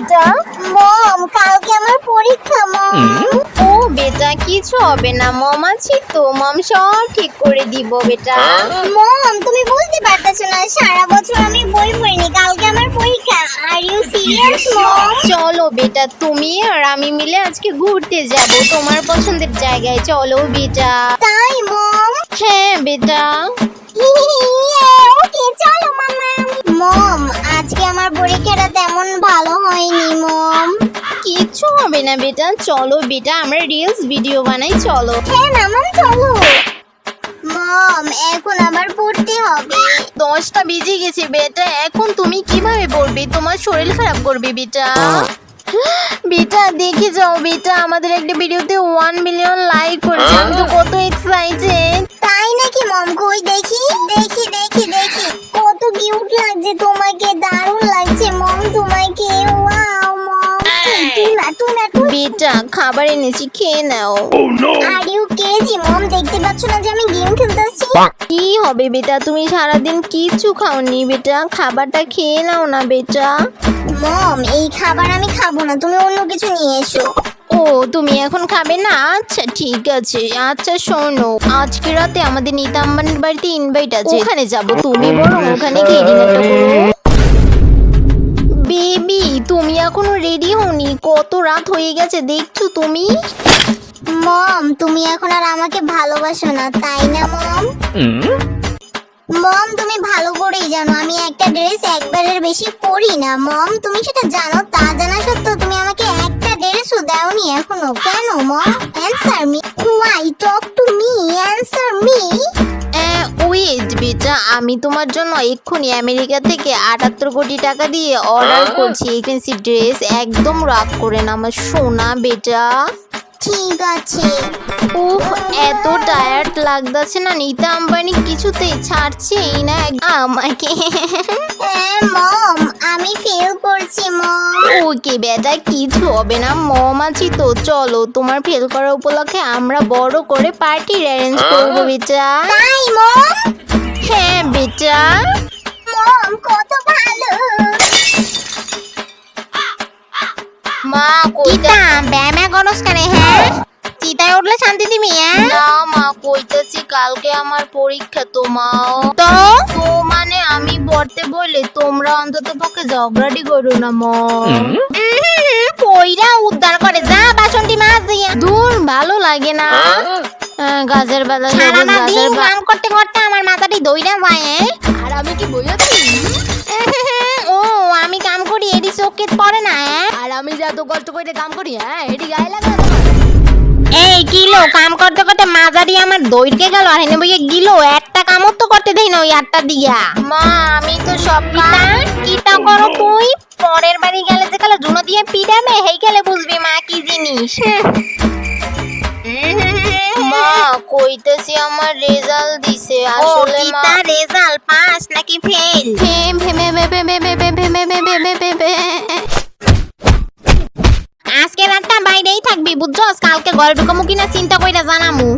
বেটা? মম কালকে আমার পরীক্ষা মম। ও বেটা, কিছু হবে না, মম আছি তো, মম সব ঠিক করে দিব বেটা। মম তুমি বুঝতে পারতেছো না, সারা বছর আমি বই পড়িনি, কালকে আমার পরীক্ষা। আর ইউ সিরিয়াস মম? চলো বেটা, তুমি আর আমি মিলে আজকে ঘুরতে যাব তোমার পছন্দের জায়গায়, চলো বেটা। তাই মম? হ্যাঁ বেটা। ওকে চলো মামা। মম আজকে আমার পরীক্ষাটা তেমন ভালো হয়নি মম। কিচ্ছু হবে না বেটা, চলো বেটা, আমরা রিলস ভিডিও বানাই, চলো। হ্যাঁ মামা চলো। মম এখন আবার পড়তে হবে। 10টা বেজে গেছে বেটা, এখন তুমি কিভাবে পড়বে? তোমার শরীর খারাপ করবে বেটা। বেটা দেখে যাও বেটা, আমাদের একটা ভিডিওতে 1 মিলিয়ন লাইক করেছে, আমি তো কত এক্সাইটেড। তাই নাকি মম? কই দেখি দেখি দেখি দেখি, কত কিউট লাগছে তোমাকে, দারুণ লাগছে মম তোমাকে। ওয়াও মম, তুই বেটা খাবার এনেছি, খেয়ে নাও। আর ইউ কেজি মম? দেখতে পাচ্ছ না যে আমি গেম খেলতেছি? কি হবে বেটা, তুমি সারাদিন কিচ্ছু খাওনি বেটা, খাবারটা খেয়ে নাও না বেটা। মম এই খাবার আমি খাবো না, তুমি অন্য কিছু নিয়ে এসো। ও তুমি এখন খাবে না? আচ্ছা ঠিক আছে। আচ্ছা শোনো, আজকে রাতে আমাদের নিতা আম্বানির বাড়িতে ইনভাইট আছে, ওখানে যাব, তুমি বরং ওখানে গিয়ে ডিনারটা করো। বেবি তুমি এখনো রেডি হওনি, কত রাত হয়ে গেছে দেখছো তুমি। মম তুমি এখন আর আমাকে ভালোবাসো না তাই না মম? মম তুমি ভালো করেই জানো আমি একটা ড্রেস একবারের বেশি পরি না মম, তুমি সেটা জানো। তা জানা সত্ত্বেও তুমি আমাকে একটা ড্রেসও দাওনি এখনো, কেন mom? Answer me, why talk to me, answer me. Wait বেটা, আমি তোমার জন্য এক্ষুনি আমেরিকা থেকে 78 কোটি টাকা দিয়ে অর্ডার করছি এই ফ্যান্সি ড্রেস, একদম রাগ করে না আমার সোনা বেটা। ঠিক আছে। উফ এত টায়ার্ড লাগতেছে না, নিতা আম্বানি কিছুতেই ছাড়ছেই না আমাকে। মম আমি ফেল করছি মম। ওকে বেটা, কিছু হবে না, মম আছি তো, চলো তোমার ফেল করার উপলক্ষে আমরা বড় করে পার্টির অ্যারেঞ্জ করবো বেটা। তাই মম? হ্যাঁ বেটা। মম কত ভালো। মা কিতা ব্যামা গনস কানে? হ্যাঁ চিতায় উঠলে শান্তি দিবি? হ্যাঁ না মা কইতেছি কালকে আমার পরীক্ষা, তো মা তো তো মানে আমি পড়তে বলে তোমরা অন্তত পক্ষে ঝগড়াটি করো না মা। কইরা উদ্ধার করে যা, বাসনটি মাছ দিয়া। দূর ভালো লাগে না, গাছের পাতা সারাটা দিন কাম করতে করতে আমার মাথাটি দইরা যায়। আর আমি কি বইয়াছি? ও আমি কাম করি এডি চোখে পড়ে না? আর আমি যে এত কষ্ট করে কাম করি, হ্যাঁ এটি গায়ে লাগে না? এই কিলো কাম করতে করতে মাঝারি আমার দইরকে গেল, আর হেনে বইয়ে গিলো একটা কামও তো করতে দেই না ওই আটটা দিয়া। মা আমি তো সব কিতা করো তুই? পরের বাড়ি গেলে যে কালে জুনো দিয়ে পিটাবে, হেই গেলে বুঝবি মা কি জিনিস। মা কইতেছি আমার রেজাল্ট দিছে, আসলে মা রেজাল্ট পাস নাকি ফেল? আজকে রাতটা বাইরেই থাকবি বুঝছস, কালকে ঘরে ঢুকামু কিনা চিন্তা কইরা জানামু।